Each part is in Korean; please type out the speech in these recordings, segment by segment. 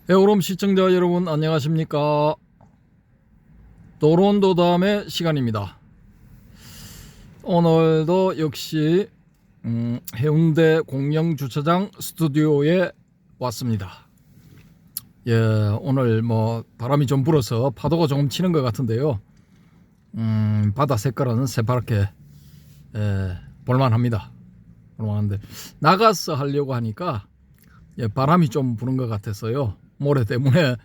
헤어롬 시청자 여러분 안녕하십니까. 도론도담의 시간입니다. 오늘도 역시 해운대 공영주차장 스튜디오에 왔습니다. 예, 오늘 뭐 바람이 좀 불어서 파도가 조금 치는 것 같은데요. 바다 색깔은 새파랗게 볼만합니다. 볼만한데 나가서 하려고 하니까 바람이 좀 부는 것 같아서요. 모래 때문에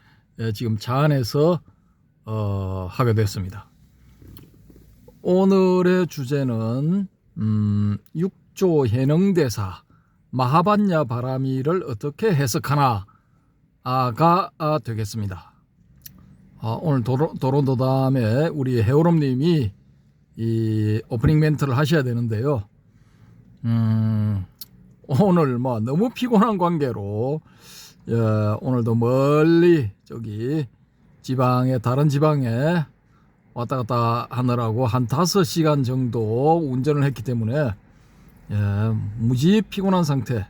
지금 차 안에서 하게 됐습니다. 오늘의 주제는 육조 해능대사 마하반야 바라미를 어떻게 해석하나가 되겠습니다. 오늘 도론도담에 우리 해오롬님이 이 오프닝 멘트를 하셔야 되는데요. 오늘 뭐 너무 피곤한 관계로 오늘도 멀리 저기 지방에 다른 지방에 왔다 갔다 하느라고 한 5시간 정도 운전을 했기 때문에 무지 피곤한 상태.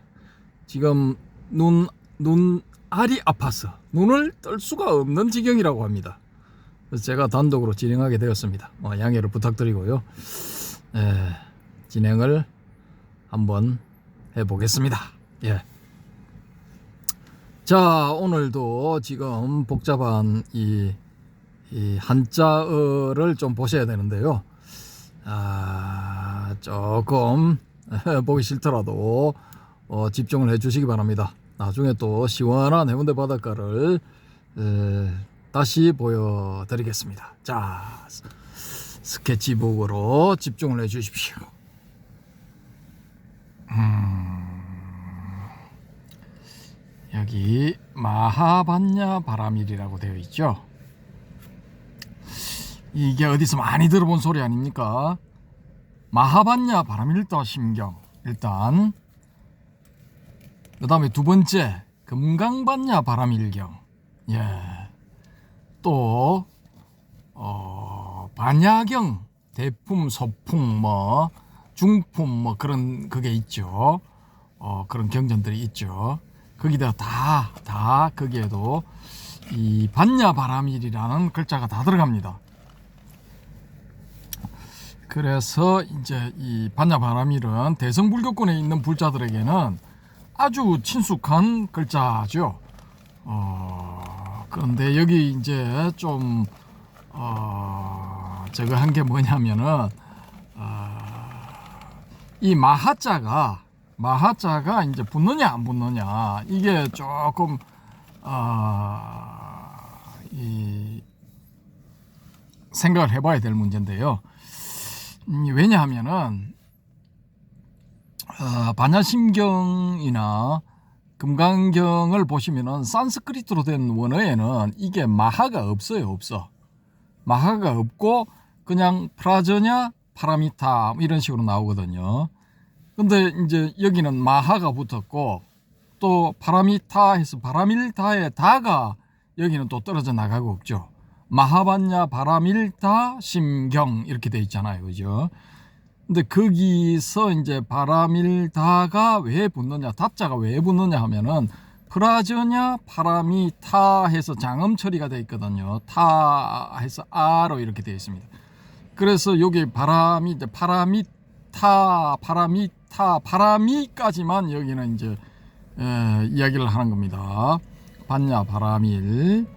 지금 눈알이 아파서 눈을 뜰 수가 없는 지경이라고 합니다. 그래서 제가 단독으로 진행하게 되었습니다. 양해를 부탁드리고요. 진행을 한번 해보겠습니다. 자, 오늘도 지금 복잡한 이 한자어를 좀 보셔야 되는데요. 조금 보기 싫더라도 집중을 해 주시기 바랍니다. 나중에 또 시원한 해운대 바닷가를 다시 보여드리겠습니다. 자, 스케치북으로 집중을 해 주십시오. 여기 마하반야 바라밀이라고 되어 있죠. 이게 어디서 많이 들어본 소리 아닙니까? 마하반야 바라밀다 심경. 일단 그 다음에 두 번째 금강반야 바라밀경. 또 반야경 대품 소풍 뭐 중품 뭐 그런 그게 있죠. 그런 경전들이 있죠. 거기다 다 거기에도 이 반야 바라밀이라는 글자가 다 들어갑니다. 그래서 이제 이 반야 바라밀은 대성불교권에 있는 불자들에게는 아주 친숙한 글자죠. 그런데 여기 이제 좀 저거 한 게 뭐냐면은 이 마하자가 이제 붙느냐 안 붙느냐 이게 조금 이 생각을 해봐야 될 문제인데요. 왜냐하면은 반야심경이나 금강경을 보시면은 산스크리트로 된 원어에는 이게 마하가 없어요. 마하가 없고 그냥 프라저냐 파라미타 이런 식으로 나오거든요. 근데 이제 여기는 마하가 붙었고 또 파라미타 해서 바라밀타의 다가 여기는 또 떨어져 나가고 없죠. 마하반야 바라밀타 심경 이렇게 돼 있잖아요. 그죠? 근데 거기서 이제 바라밀다가 왜 붙느냐, 다자가 왜 붙느냐 하면은 프라저냐 파라미타 해서 장음 처리가 돼 있거든요. 타 해서 아로 이렇게 되어 있습니다. 그래서 여기 파라미까지만 여기는 이제 이야기를 하는 겁니다. 반야 바라밀.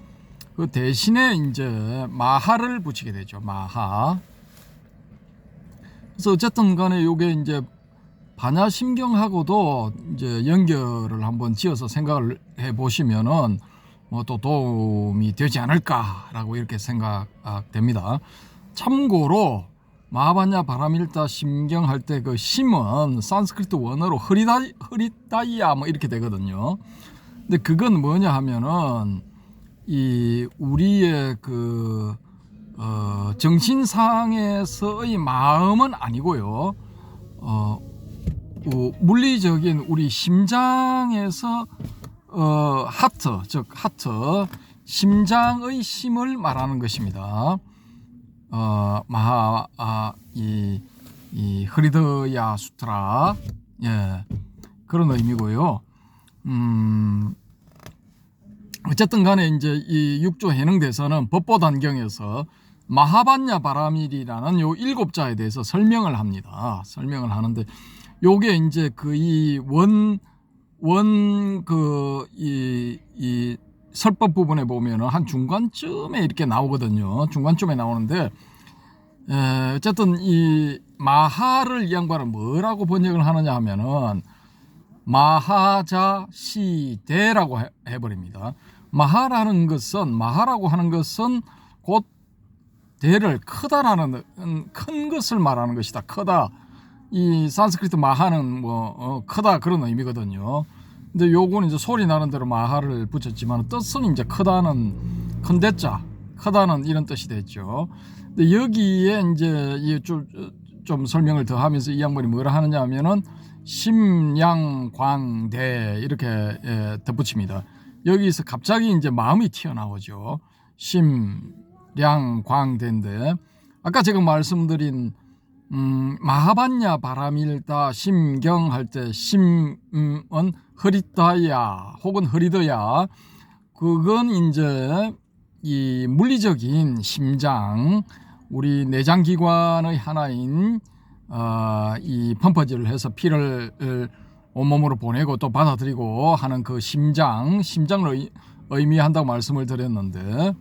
그 대신에 이제 마하를 붙이게 되죠. 마하. 그래서 어쨌든 간에 요게 이제 반야심경하고도 이제 연결을 한번 지어서 생각을 해 보시면은 뭐 또 도움이 되지 않을까라고 이렇게 생각됩니다. 참고로 마하반야 바라밀다 심경 할 때 그 심은 산스크리트 원어로 흐리다이야 뭐 이렇게 되거든요. 근데 그건 뭐냐 하면은 이 우리의 그 정신상에서의 마음은 아니고요. 물리적인 우리 심장에서 하트, 즉 하트, 심장의 심을 말하는 것입니다. 이 흐리드야 수트라, 그런 의미고요. 어쨌든 간에 이제 이 6조 해능대서는 법보 단경에서 마하반야 바라밀이라는 요 7자에 대해서 설명을 합니다. 설명을 하는데 요게 이제 그 이 이 설법 부분에 보면은 한 중간쯤에 이렇게 나오거든요. 중간쯤에 나오는데 어쨌든 이 마하를 이 양반은 뭐라고 번역을 하느냐 하면은 마하자 시대라고 해버립니다. 마하라고 하는 것은 곧 대를 크다라는 큰 것을 말하는 것이다. 크다. 이 산스크리트 마하는 크다 그런 의미거든요. 근데 요거는 이제 소리 나는 대로 마하를 붙였지만 뜻은 이제 크다는 큰 대자, 크다는 이런 뜻이 됐죠. 근데 여기에 이제 좀 설명을 더 하면서 이 양반이 뭐라 하느냐 하면은 심양광대 이렇게 덧붙입니다. 여기서 갑자기 이제 마음이 튀어나오죠. 심량광대인데 아까 제가 말씀드린 마하반야 바라밀다 심경 할 때 심은 흐리다야 혹은 흐리더야 그건 이제 이 물리적인 심장 우리 내장기관의 하나인 이 펌퍼질을 해서 피를 온몸으로 보내고 또 받아들이고 하는 그 심장을 의미한다고 말씀을 드렸는데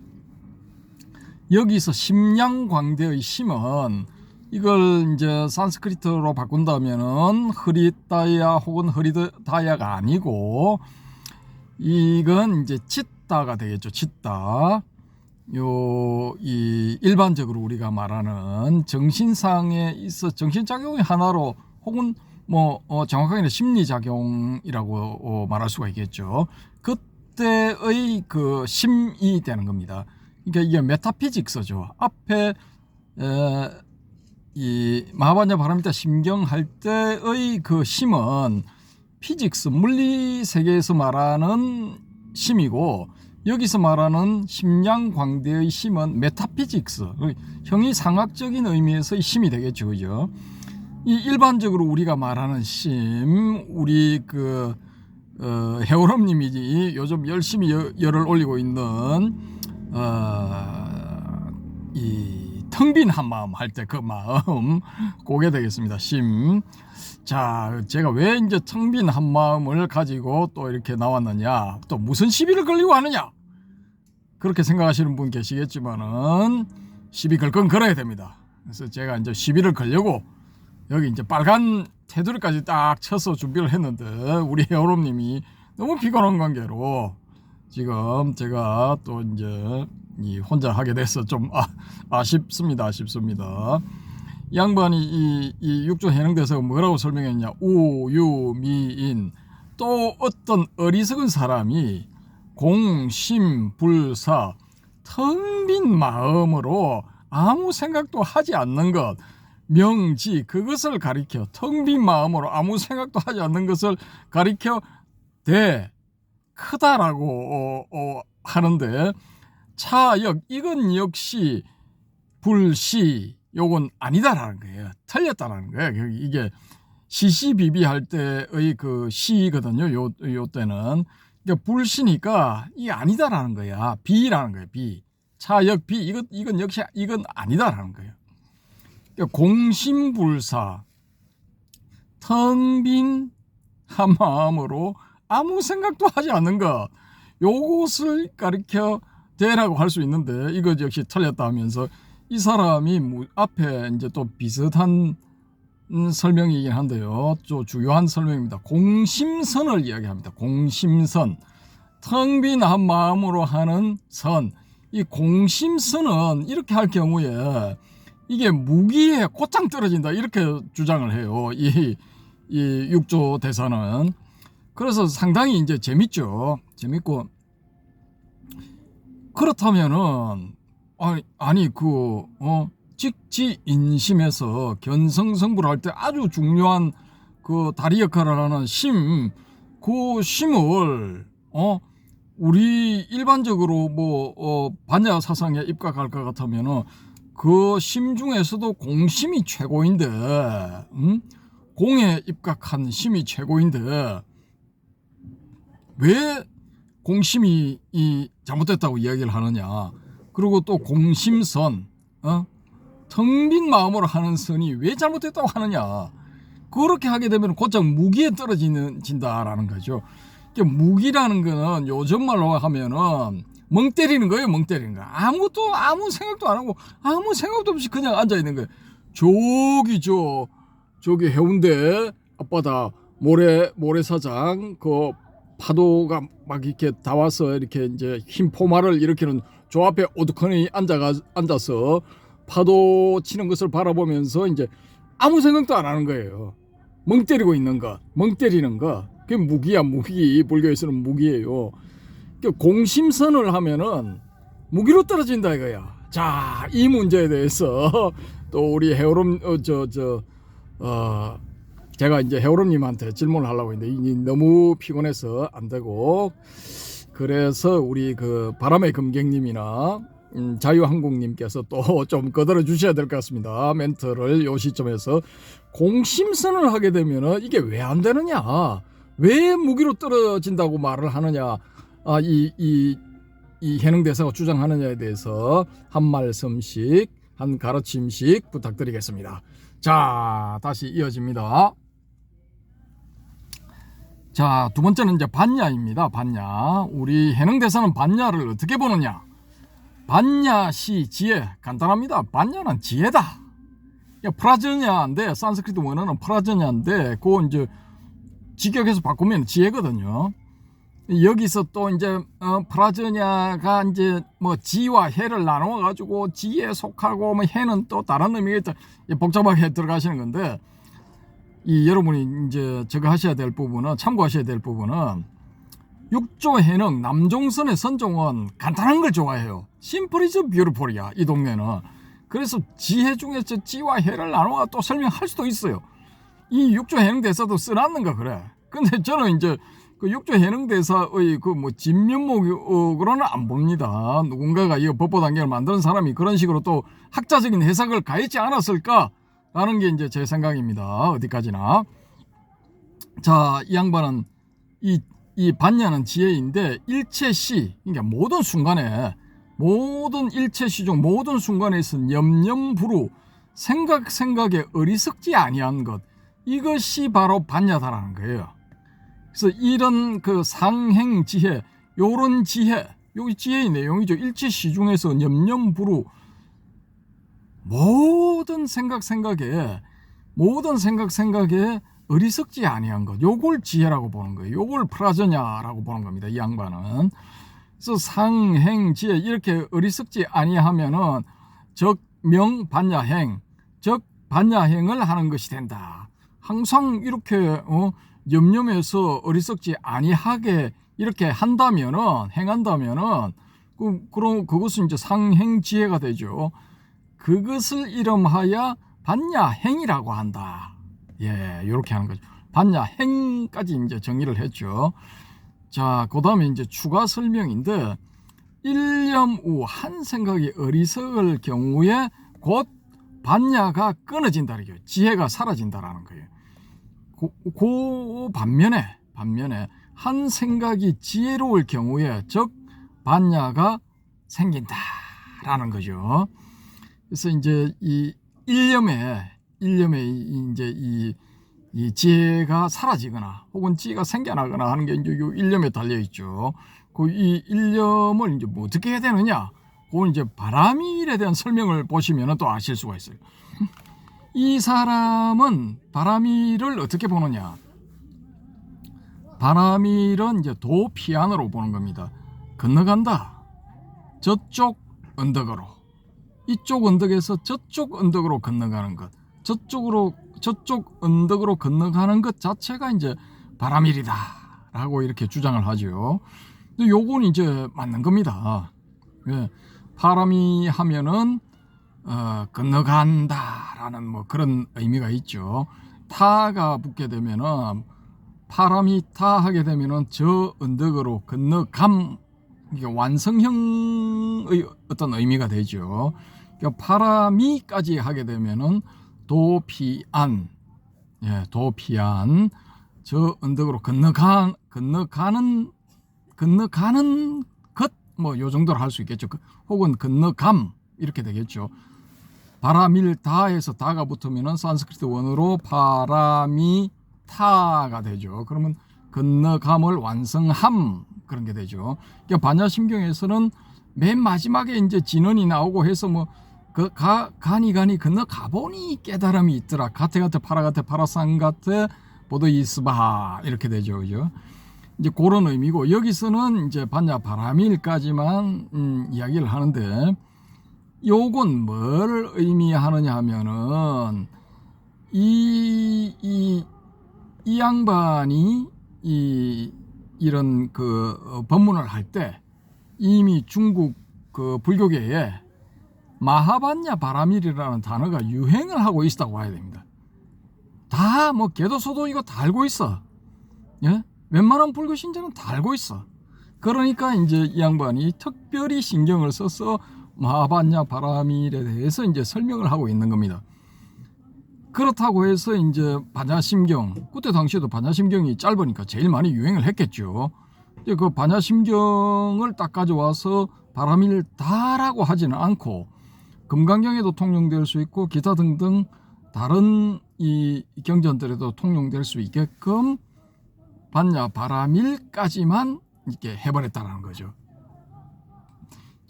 여기서 심양광대의 심은 이걸 이제 산스크리트로 바꾼다면은 흐리다야 혹은 흐리다야가 아니고 이건 이제 치다가 되겠죠. 치다. 이 일반적으로 우리가 말하는 정신상에 있어 정신작용의 하나로 혹은 정확하게는 심리작용이라고 말할 수가 있겠죠. 그때의 그 심이 되는 겁니다. 그러니까 이게 메타피직스죠. 앞에 이 마하반야 바라밀다 심경 할 때의 그 심은 피직스 물리 세계에서 말하는 심이고 여기서 말하는 심양광대의 심은 메타피직스 형이상학적인 의미에서의 심이 되겠죠. 그죠? 이 일반적으로 우리가 말하는 심 우리 해오름님이 요즘 열심히 열을 올리고 있는 이 텅 빈 한마음 할 때 그 마음 그게 되겠습니다. 심. 자, 제가 왜 이제 텅 빈 한마음을 가지고 또 이렇게 나왔느냐, 또 무슨 시비를 걸리고 하느냐, 그렇게 생각하시는 분 계시겠지만은 시비 걸건 걸어야 됩니다. 그래서 제가 이제 시비를 걸려고 여기 이제 빨간 테두리까지 딱 쳐서 준비를 했는데 우리 해오름님이 너무 피곤한 관계로 지금 제가 또 이제 혼자 하게 돼서 좀 아쉽습니다. 이 양반이 이 6조 해능대서가 뭐라고 설명했냐, 우유미인 또 어떤 어리석은 사람이 공심불사 텅 빈 마음으로 아무 생각도 하지 않는 것 명지 그것을 가리켜 텅 빈 마음으로 아무 생각도 하지 않는 것을 가리켜 대 크다라고 하는데 차역 이건 역시 불시 요건 아니다라는 거예요. 틀렸다라는 거예요. 이게 시시비비 할 때의 그 시거든요. 요 때는 그러니까 불시니까 이게 아니다라는 거야. 비라는 거예요. 비 차역 비 이건 역시 이건 아니다라는 거예요. 그러니까 공심불사 텅 빈 한 마음으로 아무 생각도 하지 않는 것 요것을 가리켜 대라고 할 수 있는데 이거 역시 틀렸다 하면서 이 사람이 앞에 이제 또 비슷한 설명이긴 한데요. 또 중요한 설명입니다. 공심선을 이야기합니다. 공심선. 텅 빈 한 마음으로 하는 선. 이 공심선은 이렇게 할 경우에 이게 무기에 곧장 떨어진다. 이렇게 주장을 해요. 이 6조 대사는. 그래서 상당히 이제 재밌죠. 재밌고. 그렇다면은, 직지인심에서 견성성불을 할 때 아주 중요한 그 다리 역할을 하는 심, 그 심을, 우리 일반적으로 반야 사상에 입각할 것 같으면은 그 심 중에서도 공심이 최고인데, 공에 입각한 심이 최고인데, 왜 공심이 잘못됐다고 이야기를 하느냐. 그리고 또 공심선, 텅 빈 마음으로 하는 선이 왜 잘못됐다고 하느냐. 그렇게 하게 되면 곧장 무기에 떨어진다라는 거죠. 무기라는 거는 요즘 말로 하면은 멍 때리는 거예요. 멍 때리는 거. 아무 생각도 안 하고 아무 생각도 없이 그냥 앉아 있는 거예요. 저기 해운대 앞바다 모래사장 그 파도가 막 이렇게 다 와서 이렇게 이제 흰 포마를 일으키는 저 앞에 오두커니 앉아서 파도 치는 것을 바라보면서 이제 아무 생각도 안 하는 거예요. 멍 때리고 있는 것, 멍 때리는 것. 그게 무기야, 무기. 불교에서는 무기예요. 공심선을 하면은 무기로 떨어진다 이거야. 자, 이 문제에 대해서 또 우리 해오름 제가 이제 해오름님한테 질문을 하려고 했는데 너무 피곤해서 안 되고, 그래서 우리 그 바람의 금객님이나 자유항공님께서 또 좀 거들어 주셔야 될 것 같습니다. 멘트를 요 시점에서. 공심선을 하게 되면은 이게 왜 안 되느냐, 왜 무기로 떨어진다고 말을 하느냐, 이 해능대사가 주장하느냐에 대해서 한 말씀씩, 한 가르침씩 부탁드리겠습니다. 자, 다시 이어집니다. 자, 두 번째는 이제 반야입니다. 반야. 우리 해능대사는 반야를 어떻게 보느냐. 반야시 지혜. 간단합니다. 반야는 지혜다. 프라저냐인데, 산스크리트 원어는 프라저냐인데, 그거 이제 직역해서 바꾸면 지혜거든요. 여기서 또 이제 프라저냐가 이제 뭐 지와 해를 나누어 가지고 지에 속하고 뭐 해는 또 다른 의미가 복잡하게 들어가시는 건데, 여러분이 이제 저거 하셔야 될 부분은, 참고하셔야 될 부분은, 육조 해능 남종선의 선종은 간단한 걸 좋아해요. 심플 이즈 뷰티풀이야, 이 동네는. 그래서 지혜 중에서 지와 해를 나누어 또 설명할 수도 있어요. 이 육조 해능 대사도 써놨는가 그래. 근데 저는 이제 그 육조 해능 대사의 그 뭐 진면목으로는 안 봅니다. 누군가가 이 법보 단계를 만드는 사람이 그런 식으로 또 학자적인 해석을 가했지 않았을까라는 게 이제 제 생각입니다. 어디까지나. 자, 이 양반은 이 반야는 지혜인데, 일체시, 그러니까 모든 순간에, 모든 일체시 중 모든 순간에 있은 염염불우, 생각에 어리석지 아니한 것, 이것이 바로 반야다라는 거예요. 그래서 이런 그 상행지혜, 요런 지혜, 여기 지혜의 내용이죠. 일체시 중에서 염염불우, 모든 생각에 어리석지 아니한 것, 요걸 지혜라고 보는 거예요. 요걸 프라저냐라고 보는 겁니다. 이 양반은. 그래서 상행지혜, 이렇게 어리석지 아니하면은 적명 반야행, 즉 반야행을 하는 것이 된다. 항상 이렇게 염려해서 어리석지 아니하게 이렇게 한다면은, 행한다면은, 그럼 그것은 이제 상행지혜가 되죠. 그것을 이름하여 반야행이라고 한다. 예, 이렇게 하는 거죠. 반야행까지 이제 정의를 했죠. 자, 그 다음에 이제 추가 설명인데, 일념 후 한 생각이 어리석을 경우에 곧 반야가 끊어진다, 이게 지혜가 사라진다라는 거예요. 그 반면에 한 생각이 지혜로울 경우에 즉 반야가 생긴다라는 거죠. 그래서 이제 이 일념에 이제 이 지혜가 사라지거나 혹은 지혜가 생겨나거나 하는 게 이제 이 일념에 달려 있죠. 그 이 일념을 이제 뭐 어떻게 해야 되느냐? 그건 이제 바라밀에 대한 설명을 보시면 또 아실 수가 있어요. 이 사람은 바라밀을 어떻게 보느냐? 바라밀은 이제 도피안으로 보는 겁니다. 건너간다. 저쪽 언덕으로. 이쪽 언덕에서 저쪽 언덕으로 건너가는 것. 저쪽 언덕으로 건너가는 것 자체가 이제 바라밀이다 라고 이렇게 주장을 하죠. 근데 요건 이제 맞는 겁니다. 예, 바람이 하면은 건너간다라는 뭐 그런 의미가 있죠. 타가 붙게 되면은, 바람이 타 하게 되면은 저 언덕으로 건너감, 이게 완성형의 어떤 의미가 되죠. 그러니까 바람이까지 하게 되면은 도피안, 예, 도피안, 저 언덕으로 건너가는 건너가는 것, 뭐 요 정도로 할 수 있겠죠. 혹은 건너감 이렇게 되겠죠. 바라밀다에서 다가 붙으면은 산스크리트 원어로 파라미타가 되죠. 그러면 건너감을 완성함 그런 게 되죠. 그러니까 반야심경에서는 맨 마지막에 이제 진언이 나오고 해서 뭐 가니 건너가 보니 깨달음이 있더라. 가테 파라상가테 보더이스바 이렇게 되죠. 그죠? 이제 그런 의미고 여기서는 이제 반야 바라밀까지만 이야기를 하는데 요건 뭘 의미하느냐 하면은 이 양반이 이런 그 법문을 할 때 이미 중국 그 불교계에 마하반야 바라밀이라는 단어가 유행을 하고 있다고 봐야 됩니다. 다 뭐 개도소도 이거 다 알고 있어. 예? 웬만한 불교 신자는 다 알고 있어. 그러니까 이제 이 양반이 특별히 신경을 써서 마하반야 바라밀에 대해서 이제 설명을 하고 있는 겁니다. 그렇다고 해서 이제 반야심경, 그때 당시에도 반야심경이 짧으니까 제일 많이 유행을 했겠죠. 근데 그 반야심경을 딱 가져와서 바라밀다라고 하지는 않고 금강경에도 통용될 수 있고 기타 등등 다른 이 경전들에도 통용될 수 있게끔 반야 바라밀까지만 이렇게 해버렸다는 거죠.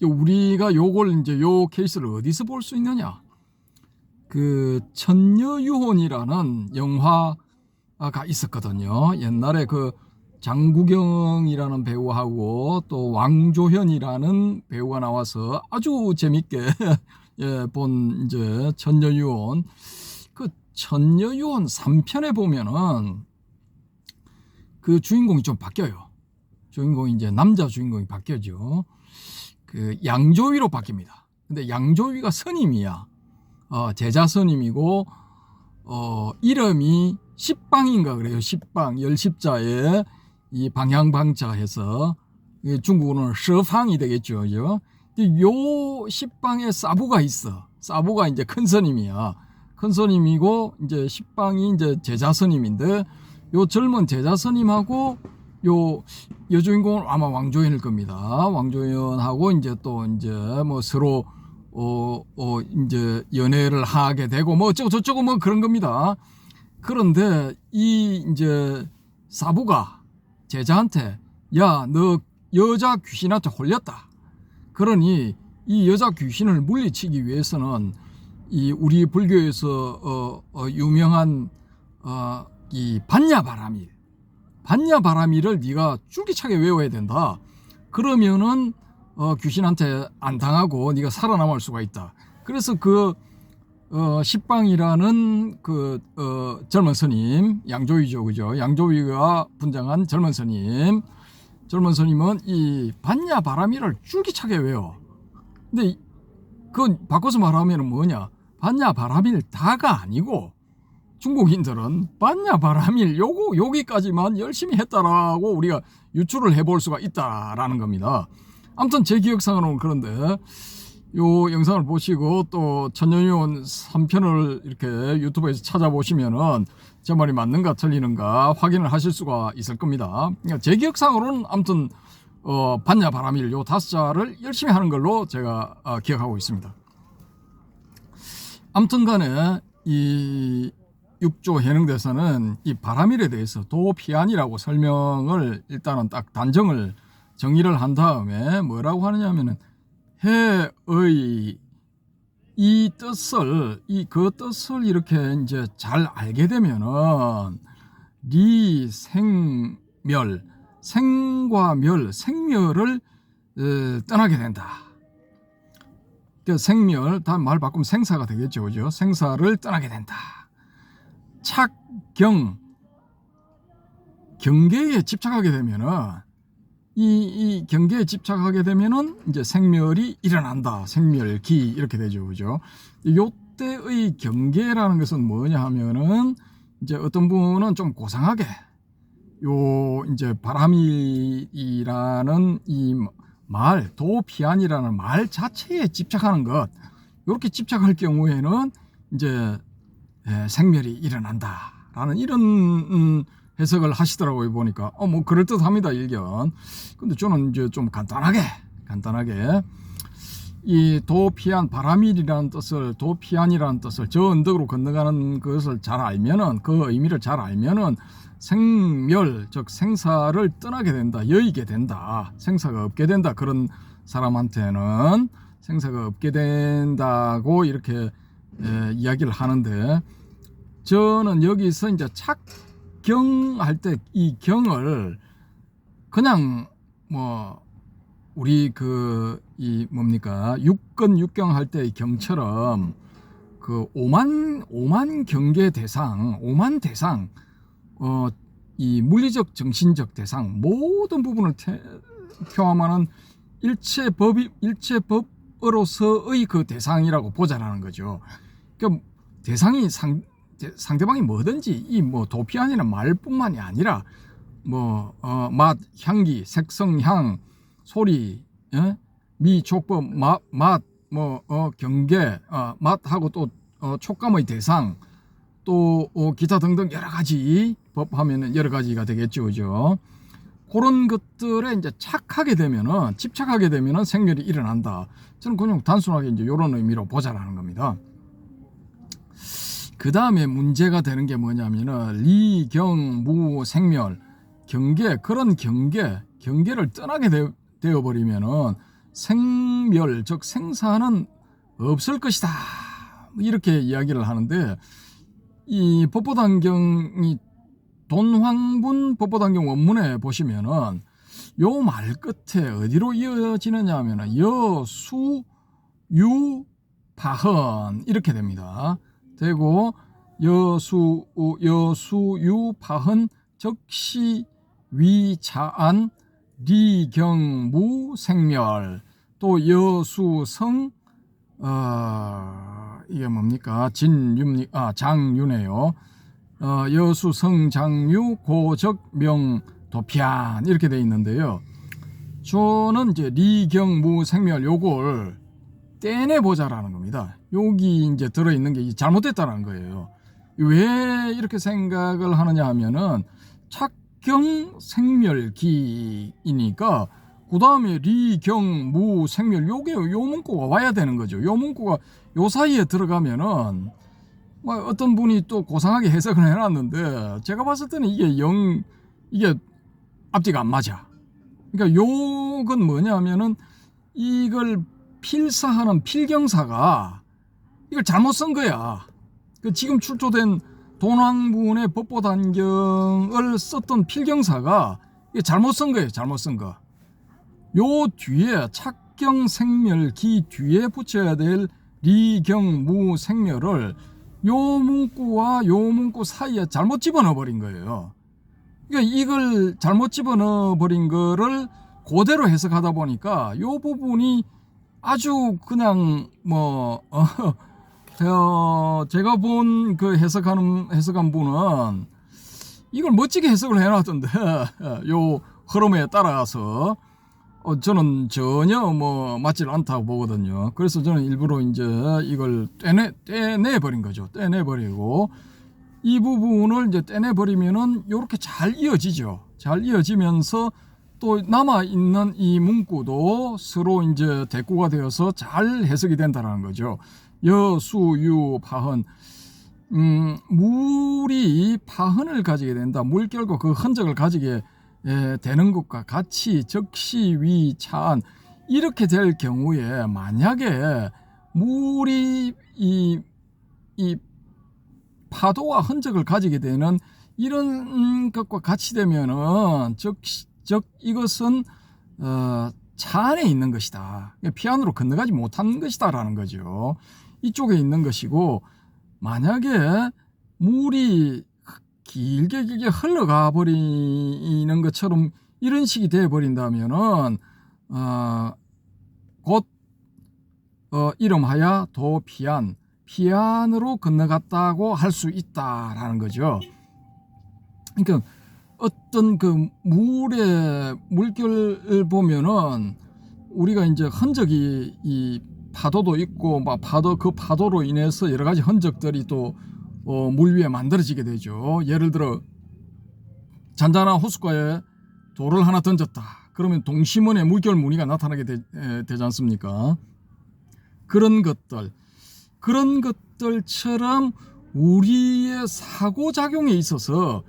우리가 요걸 이제 요 케이스를 어디서 볼 수 있느냐? 그 천녀유혼이라는 영화가 있었거든요. 옛날에 그 장구경이라는 배우하고 또 왕조현이라는 배우가 나와서 아주 재밌게 예, 본 이제 천녀유혼. 그 천녀유혼 3편에 보면은 그 주인공이 좀 바뀌어요. 주인공이 이제 남자 주인공이 바뀌어죠. 그 양조위로 바뀝니다. 근데 양조위가 스님이야. 제자 스님이고 이름이 십방인가 그래요. 십방, 열십자에 이 방향방자 해서 중국어는 서팡이 되겠죠. 그죠? 요 십방에 사부가 있어. 사부가 이제 큰 스님이야. 큰 스님이고 이제 십방이 이제 제자 스님인데 요 젊은 제자 스님하고 요 여주인공은 아마 왕조연일 겁니다. 왕조연하고 이제 또 이제 뭐 서로 이제 연애를 하게 되고 뭐 어쩌고 저쩌고 뭐 그런 겁니다. 그런데 이 이제 사부가 제자한테 야, 너 여자 귀신한테 홀렸다. 그러니 이 여자 귀신을 물리치기 위해서는 이 우리 불교에서 유명한 이 반야바라밀을 네가 줄기차게 외워야 된다. 그러면은 귀신한테 안 당하고 네가 살아남을 수가 있다. 그래서 그 십방이라는 그 젊은 스님, 양조위죠, 그죠? 양조위가 분장한 젊은 스님은 이 반야바라밀을 줄기차게 외워. 근데 그건 바꿔서 말하면 뭐냐? 반야바라밀다가 아니고 중국인들은 반야바라밀 여기까지만 열심히 했다라고 우리가 유추를 해볼 수가 있다라는 겁니다. 아무튼 제 기억상으로는 그런데 요 영상을 보시고 또 천녀유혼 3편을 이렇게 유튜브에서 찾아보시면은 제 말이 맞는가 틀리는가 확인을 하실 수가 있을 겁니다. 그러니까 제 기억상으로는 아무튼 반야바라밀 요 5자를 열심히 하는 걸로 제가 기억하고 있습니다. 아무튼 간에 이 6조 해능대사는 이 바라밀에 대해서 도피안이라고 설명을 일단은 딱 단정을 정의를 한 다음에 뭐라고 하느냐면은 해의 이 뜻을 그 뜻을 이렇게 이제 잘 알게 되면은 생멸 생과 멸 생멸을 떠나게 된다. 그 생멸 다음 말 바꾸면 생사가 되겠죠, 그죠? 생사를 떠나게 된다. 착경 경계에 집착하게 되면은 이 경계에 집착하게 되면은 이제 생멸이 일어난다. 생멸기 이렇게 되죠, 그죠? 요때의 경계라는 것은 뭐냐 하면은 이제 어떤 분은 좀 고상하게 요 이제 바라밀이라는 이 말 도피안이라는 말 자체에 집착하는 것 이렇게 집착할 경우에는 이제 생멸이 일어난다라는 이런 해석을 하시더라고요. 보니까 뭐 그럴듯합니다. 일견. 근데 저는 이제 좀 간단하게 이 도피안, 바람일이라는 뜻을, 도피안이라는 뜻을, 저 언덕으로 건너가는 것을 잘 알면은, 그 의미를 잘 알면은 생멸, 즉 생사를 떠나게 된다, 여의게 된다, 생사가 없게 된다. 그런 사람한테는 생사가 없게 된다고 이렇게 이야기를 하는데, 저는 여기서 이제 착경할 때 이 경을 그냥 뭐 우리 이 뭡니까, 육경 할 때의 경처럼 그 오만 경계 대상, 오만 대상, 이 물리적 정신적 대상 모든 부분을 포함하는 일체법으로서의 그 대상이라고 보자라는 거죠. 그러니까 대상이 상대방이 뭐든지 이 뭐 도피안이나 말뿐만이 아니라 맛, 향기, 색성, 향, 소리, 미, 촉법, 맛, 경계, 맛하고 또 촉감의 대상, 또 기타 등등 여러 가지 법하면은 여러 가지가 되겠죠, 그죠? 그런 것들에 이제 집착하게 되면은 생멸이 일어난다. 저는 그냥 단순하게 이제 이런 의미로 보자라는 겁니다. 그 다음에 문제가 되는 게 뭐냐면은 리경무 생멸, 경계, 그런 경계를 떠나게 되어버리면은 생멸, 즉 생사는 없을 것이다, 이렇게 이야기를 하는데, 이 법보단경이 돈황분 법보단경 원문에 보시면은 요 말 끝에 어디로 이어지느냐 하면은 여수 유 파헌 이렇게 됩니다. 되고 여수 유 파헌 적시 위자안 리경무 생멸, 또 여수성 이게 뭡니까, 장유네요. 여수성 장유 고적명 도피안 이렇게 돼 있는데요. 저는 이제 리경무 생멸 요걸 떼내 보자라는 겁니다. 여기 이제 들어 있는 게 잘못됐다는 거예요. 왜 이렇게 생각을 하느냐 하면은 착경 생멸기이니까 그 다음에 리경무 생멸 요게 요 문구가 와야 되는 거죠. 요 문구가 요 사이에 들어가면은 어떤 분이 또 고상하게 해석을 해놨는데, 제가 봤을 때는 이게 앞뒤가 안 맞아. 그러니까 요건 뭐냐면은 이걸 필사하는 필경사가 이걸 잘못 쓴 거야. 지금 출조된 돈황분의 법보단경을 썼던 필경사가 이게 잘못 쓴 거예요. 잘못 쓴 거. 요 뒤에 착경생멸기 뒤에 붙여야 될 리경무 생멸을 요 문구와 요 문구 사이에 잘못 집어넣어 버린 거예요. 그러니까 이걸 잘못 집어넣어 버린 거를 그대로 해석하다 보니까 요 부분이 아주 그냥 제가 본 그 해석한 분은 이걸 멋지게 해석을 해놨던데, 요 흐름에 따라서 저는 전혀 맞질 않다고 보거든요. 그래서 저는 일부러 이제 이걸 떼내버린 거죠. 떼내버리고 이 부분을 이제 떼내버리면은 요렇게 잘 이어지죠. 잘 이어지면서 또 남아있는 이 문구도 서로 이제 대꾸가 되어서 잘 해석이 된다는 거죠. 여수유 파헌, 물이 파헌을 가지게 된다. 물결과 그 흔적을 가지게 되는 것과 같이 적시 위 차안 이렇게 될 경우에, 만약에 물이 이 파도와 흔적을 가지게 되는 이런 것과 같이 되면은 이것은 차 안에 있는 것이다. 피안으로 건너가지 못한 것이다라는 거죠. 이쪽에 있는 것이고, 만약에 물이 길게 흘러가 버리는 것처럼 이런 식이 돼 버린다면은 곧 이름하여 피안으로 건너갔다고 할 수 있다라는 거죠. 그러니까 어떤 그 물결을 보면은 우리가 이제 흔적이 이 파도도 있고 그 파도로 인해서 여러 가지 흔적들이 또 물 위에 만들어지게 되죠. 예를 들어 잔잔한 호숫가에 돌을 하나 던졌다. 그러면 동심원의 물결 무늬가 나타나게 되지 않습니까? 그런 것들처럼 우리의 사고작용에 있어서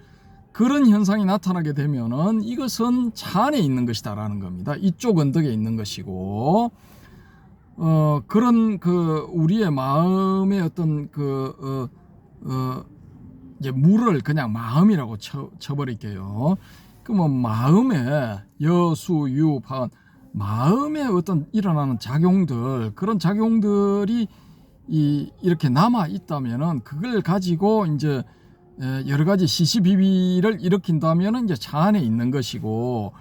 그런 현상이 나타나게 되면은 이것은 차 안에 있는 것이다라는 겁니다. 이쪽 언덕에 있는 것이고, 그런 우리의 마음의 어떤 이제 물을 그냥 마음이라고 쳐버릴게요. 그러면 마음에 여수유 파은 마음에 어떤 일어나는 작용들, 그런 작용들이 이렇게 남아 있다면은 그걸 가지고 이제 여러 가지 시시비비를 일으킨다면은 이제 차 안에 있는 것이고,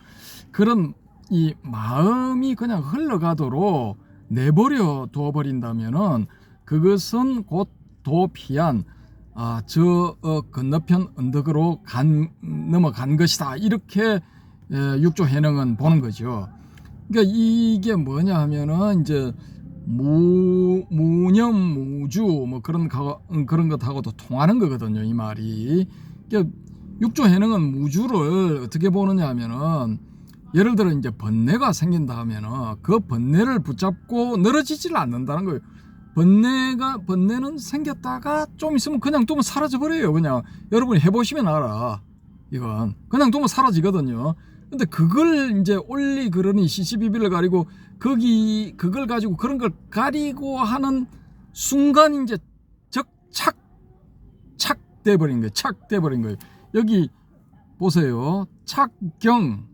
그런 이 마음이 그냥 흘러가도록 내버려 두어 버린다면은 그것은 곧 도피한 저 건너편 언덕으로 넘어간 것이다. 이렇게 육조 해능은 보는 거죠. 그러니까 이게 뭐냐 하면은 이제 무념 무주 뭐 그런 것하고도 통하는 거거든요, 이 말이. 그러니까 육조 해능은 무주를 어떻게 보느냐 하면은, 예를 들어 이제 번뇌가 생긴다 하면은 그 번뇌를 붙잡고 늘어지질 않는다는 거예요. 번뇌는 생겼다가 좀 있으면 그냥 두면 사라져 버려요. 그냥 여러분이 해보시면 알아. 이건 그냥 두면 사라지거든요. 근데 그걸 이제 올리 그러니 시시비비를 가리고 그걸 가지고 그런 걸 가리고 하는 순간 이제 착 돼버린 거예요. 착 돼버린 거예요. 여기 보세요. 착경,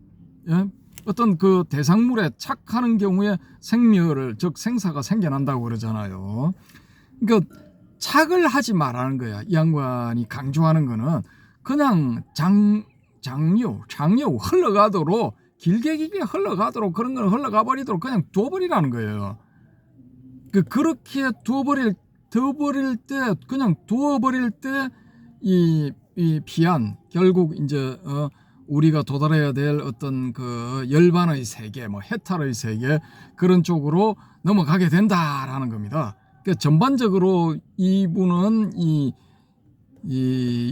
예? 어떤 그 대상물에 착하는 경우에 생멸을, 즉 생사가 생겨난다고 그러잖아요. 그러니까 착을 하지 말라는 거야. 이 양반이 강조하는 거는 그냥 장류 흘러가도록, 길게 흘러가도록, 그런 걸 흘러가 버리도록 그냥 둬버리라는 거예요. 그렇게 두어버릴 때, 그냥 두어버릴 때 이 피한, 결국 이제 우리가 도달해야 될 어떤 그 열반의 세계, 뭐 해탈의 세계, 그런 쪽으로 넘어가게 된다라는 겁니다. 그러니까 전반적으로 이분은 이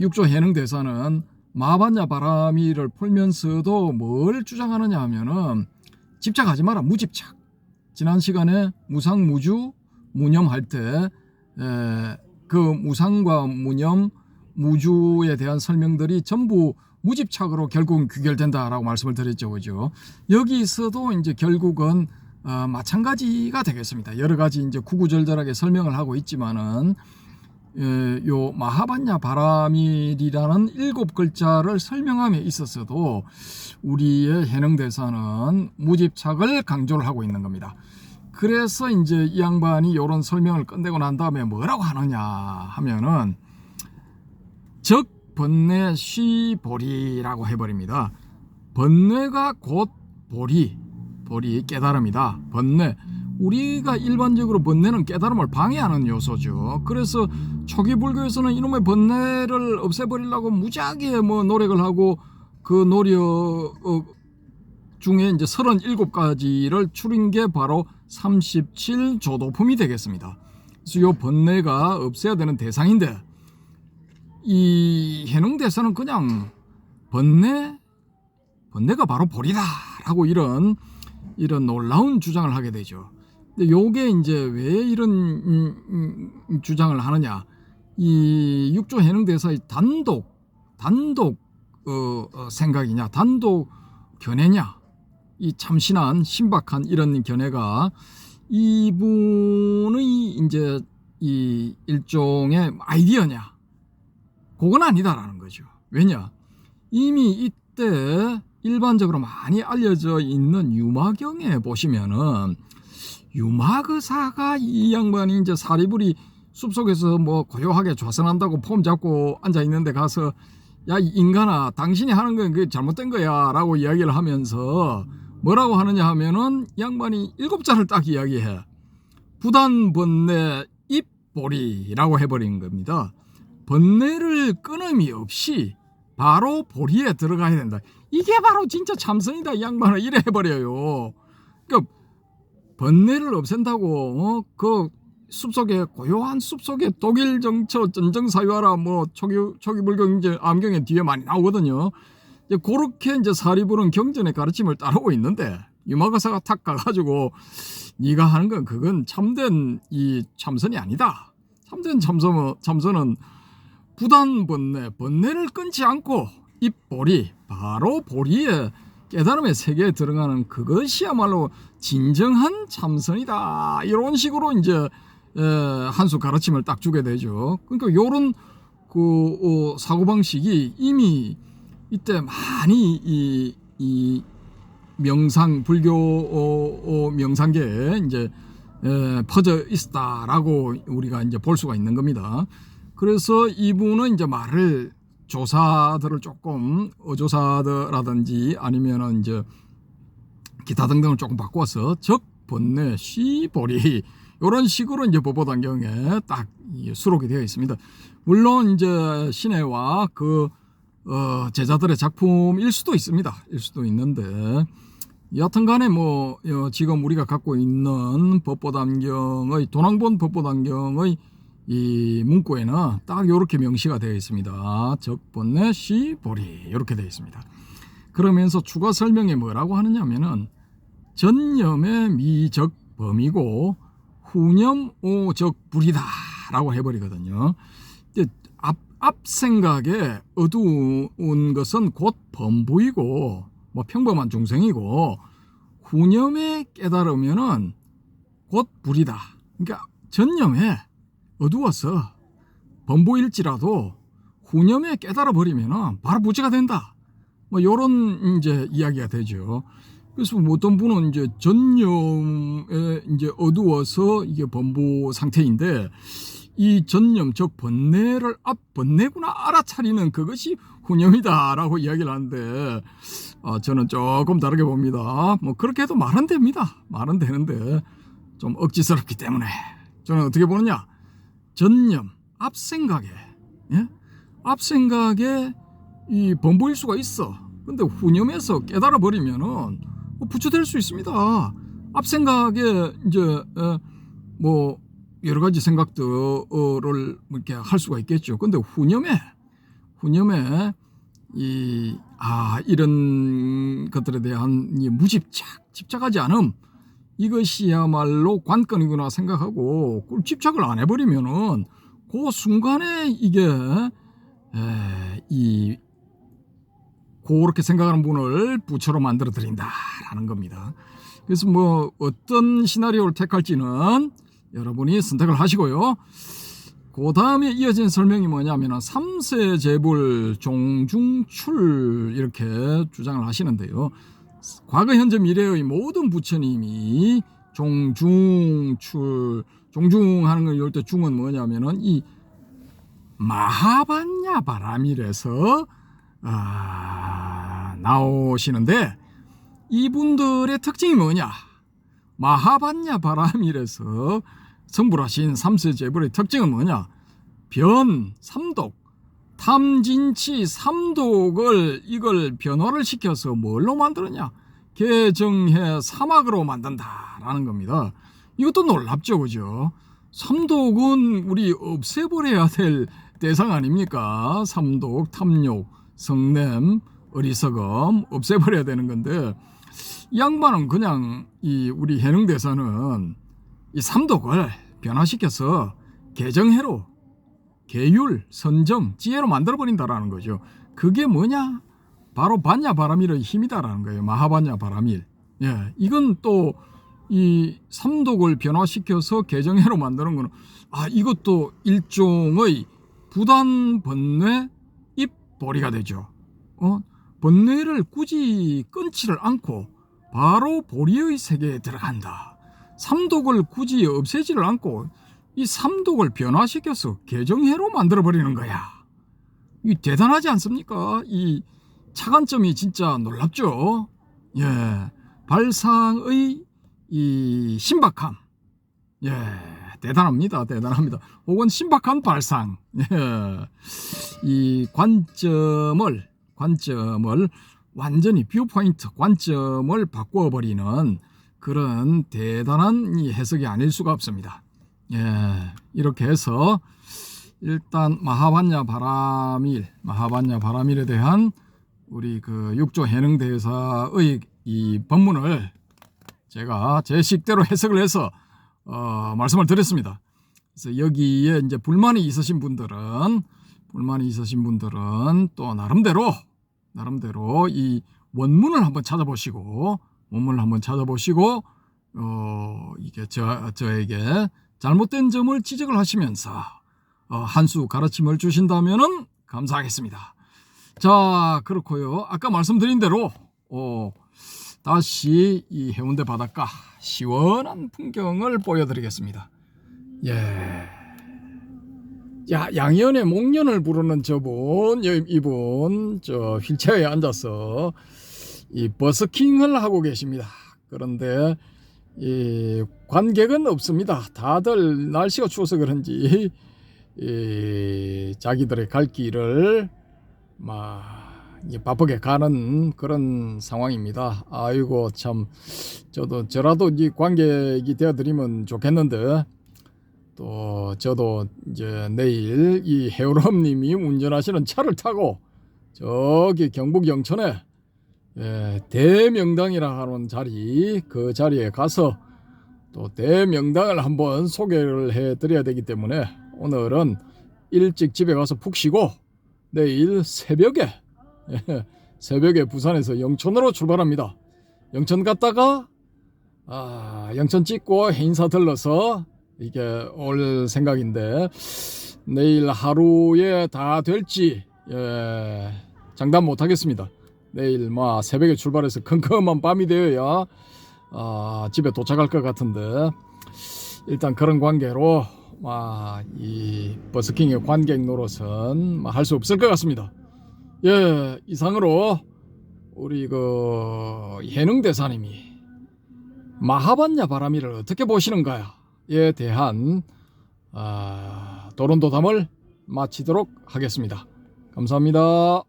육조 해능 대사는 마반야 바라미를 풀면서도 뭘 주장하느냐 하면은, 집착하지 마라, 무집착. 지난 시간에 무상무주 무념할 때 그 무상과 무념 무주에 대한 설명들이 전부 무집착으로 결국은 귀결된다라고 말씀을 드렸죠, 그죠? 여기서도 이제 결국은 마찬가지가 되겠습니다. 여러 가지 이제 구구절절하게 설명을 하고 있지만은, 요 마하반야 바라밀이라는 7글자를 설명함에 있어서도 우리의 해능 대사는 무집착을 강조를 하고 있는 겁니다. 그래서 이제 이 양반이 이런 설명을 끝내고 난 다음에 뭐라고 하느냐 하면은, 적 번뇌 쉬보리라고 해버립니다. 번뇌가 곧 보리 깨달음이다. 번뇌, 우리가 일반적으로 번뇌는 깨달음을 방해하는 요소죠. 그래서 초기 불교에서는 이놈의 번뇌를 없애버리려고 무지하게 뭐 노력을 하고, 그 노력 중에 이제 37가지를 추린 게 바로 37조도품이 되겠습니다. 그래서 이 번뇌가 없애야 되는 대상인데, 이 해능대사는 그냥 번뇌가 바로 보리다라고 이런 놀라운 주장을 하게 되죠. 근데 요게 이제 왜 이런 주장을 하느냐? 이 육조 해능대사의 단독 생각이냐, 단독 견해냐? 이 참신한 신박한 이런 견해가 이분의 이제 이 일종의 아이디어냐? 그건 아니다라는 거죠. 왜냐? 이미 이때 일반적으로 많이 알려져 있는 유마경에 보시면은, 유마의사가 이 양반이 이제 사리불이 숲속에서 뭐 고요하게 좌선한다고 폼 잡고 앉아 있는데 가서, 야, 이 인간아, 당신이 하는 건 그게 잘못된 거야 라고 이야기를 하면서 뭐라고 하느냐 하면은, 이 양반이 7자를 딱 이야기해. 부단번뇌 입보리라고 해버린 겁니다. 번뇌를 끊음이 없이 바로 보리에 들어가야 된다. 이게 바로 진짜 참선이다. 이 양반은 이래 해버려요. 그러니까 번뇌를 없앤다고 그 숲속에, 고요한 숲속에 독일 정처 전정사유하라, 뭐 초기 불교 이제 암경의 뒤에 많이 나오거든요. 이제 그렇게 이제 사리불은 경전의 가르침을 따르고 있는데 유마가사가 탁 가가지고 네가 하는 건 그건 참된 이 참선이 아니다. 참된 참선은 부단 번뇌를 끊지 않고 입보리, 바로 보리의 깨달음의 세계에 들어가는 그것이야말로 진정한 참선이다. 이런 식으로 이제 한수 가르침을 딱 주게 되죠. 그러니까 요런 그 사고방식이 이미 이때 많이 이 명상 불교 명상계에 이제 퍼져 있다라고 우리가 이제 볼 수가 있는 겁니다. 그래서 이분은 이제 말을 조사들을 조금 어조사라든지 아니면은 이제 기타 등등을 조금 바꿔서 적, 번뇌, 시, 보리 이런 식으로 이제 법보단경에 딱 수록이 되어 있습니다. 물론 이제 신해와 그 제자들의 작품일 수도 있습니다. 일 수도 있는데 여하튼간에 뭐 지금 우리가 갖고 있는 법보단경의 도낭본 법보단경의 이 문구에는 딱 이렇게 명시가 되어 있습니다. 적, 번뇌, 시, 보리 이렇게 되어 있습니다. 그러면서 추가 설명에 뭐라고 하느냐면은 전념의 미적 범이고 후념 오적 불이다 라고 해버리거든요. 앞 생각에 어두운 것은 곧 범부이고 뭐 평범한 중생이고 후념에 깨달으면은 곧 불이다. 그러니까 전념에 어두워서 범부일지라도 후념에 깨달아 버리면은 바로 부지가 된다. 뭐 요런 이제 이야기가 되죠. 그래서 어떤 분은 이제 전념에 이제 어두워서 이게 범부 상태인데 이 전념 즉 번뇌를 번뇌구나 알아차리는 그것이 후념이다라고 이야기를 하는데 저는 조금 다르게 봅니다. 뭐 그렇게 해도 말은 됩니다. 말은 되는데 좀 억지스럽기 때문에 저는 어떻게 보느냐? 전념 앞생각에 앞생각에 이 범부일 수가 있어. 근데 후념에서 깨달아 버리면은 부처될 수 있습니다. 앞생각에 이제 뭐 여러 가지 생각들을 이렇게 할 수가 있겠죠. 근데 후념에 이런 것들에 대한 집착하지 않음 이것이야말로 관건이구나 생각하고 집착을 안 해버리면은 그 순간에 이게 그렇게 생각하는 분을 부처로 만들어 드린다라는 겁니다. 그래서 뭐 어떤 시나리오를 택할지는 여러분이 선택을 하시고요. 그 다음에 이어진 설명이 뭐냐면 삼세제불 종중출 이렇게 주장을 하시는데요. 과거 현재 미래의 모든 부처님이 종중출 종중하는 걸 이럴 때 중은 뭐냐면은 이 마하반야 바라밀에서 나오시는데 이분들의 특징이 뭐냐? 마하반야 바라밀에서 성불하신 삼세제불의 특징은 뭐냐? 변, 삼독, 탐진치 삼독을 이걸 변화를 시켜서 뭘로 만드느냐? 개정해 사막으로 만든다라는 겁니다. 이것도 놀랍죠, 그죠? 삼독은 우리 없애버려야 될 대상 아닙니까? 삼독, 탐욕, 성냄, 어리석음 없애버려야 되는 건데 이 양반은 그냥 우리 해능대사는 이 삼독을 변화시켜서 개정해로 계율, 선정, 지혜로 만들어버린다라는 거죠. 그게 뭐냐? 바로 반야바라밀의 힘이다라는 거예요. 마하반야바라밀. 예, 이건 또 이 삼독을 변화시켜서 개정해로 만드는 거는 이것도 일종의 부단 번뇌 입보리가 되죠. 번뇌를 굳이 끊지를 않고 바로 보리의 세계에 들어간다. 삼독을 굳이 없애지를 않고 이 삼독을 변화시켜서 개정해로 만들어버리는 거야. 이 대단하지 않습니까? 이 차관점이 진짜 놀랍죠. 예, 발상의 이 신박함. 예, 대단합니다. 혹은 신박한 발상. 예, 이 관점을 완전히 뷰포인트 관점을 바꿔버리는 그런 대단한 이 해석이 아닐 수가 없습니다. 예, 이렇게 해서 일단 마하반야 바라밀에 대한 우리 그 육조 해능대사의 이 법문을 제가 제 식대로 해석을 해서 말씀을 드렸습니다. 그래서 여기에 이제 불만이 있으신 분들은 또 나름대로 이 원문을 한번 찾아보시고 이게 저에게 잘못된 점을 지적을 하시면서 한 수 가르침을 주신다면은 감사하겠습니다. 자, 그렇고요. 아까 말씀드린 대로 다시 이 해운대 바닷가 시원한 풍경을 보여드리겠습니다. 예. 야, 양현의 목련을 부르는 이분 저 휠체어에 앉아서 이 버스킹을 하고 계십니다. 그런데 이 관객은 없습니다. 다들 날씨가 추워서 그런지 자기들의 갈 길을 바쁘게 가는 그런 상황입니다. 아이고 참 저라도 이 관객이 되어드리면 좋겠는데 또 저도 이제 내일 이 해오람님이 운전하시는 차를 타고 저기 경북 영천에 대명당이라 하는 자리 그 자리에 가서 또 대명당을 한번 소개를 해드려야 되기 때문에 오늘은 일찍 집에 가서 푹 쉬고 내일 새벽에 부산에서 영천으로 출발합니다. 영천 갔다가 영천 찍고 해인사 들러서 이게 올 생각인데 내일 하루에 다 될지 장담 못하겠습니다. 내일 새벽에 출발해서 컴컴한 밤이 되어야 집에 도착할 것 같은데 일단 그런 관계로 이 버스킹의 관객 노릇은 할 수 없을 것 같습니다. 예, 이상으로 우리 그 해능대사님이 마하반야 바라미를 어떻게 보시는가에 대한 도론도담을 마치도록 하겠습니다. 감사합니다.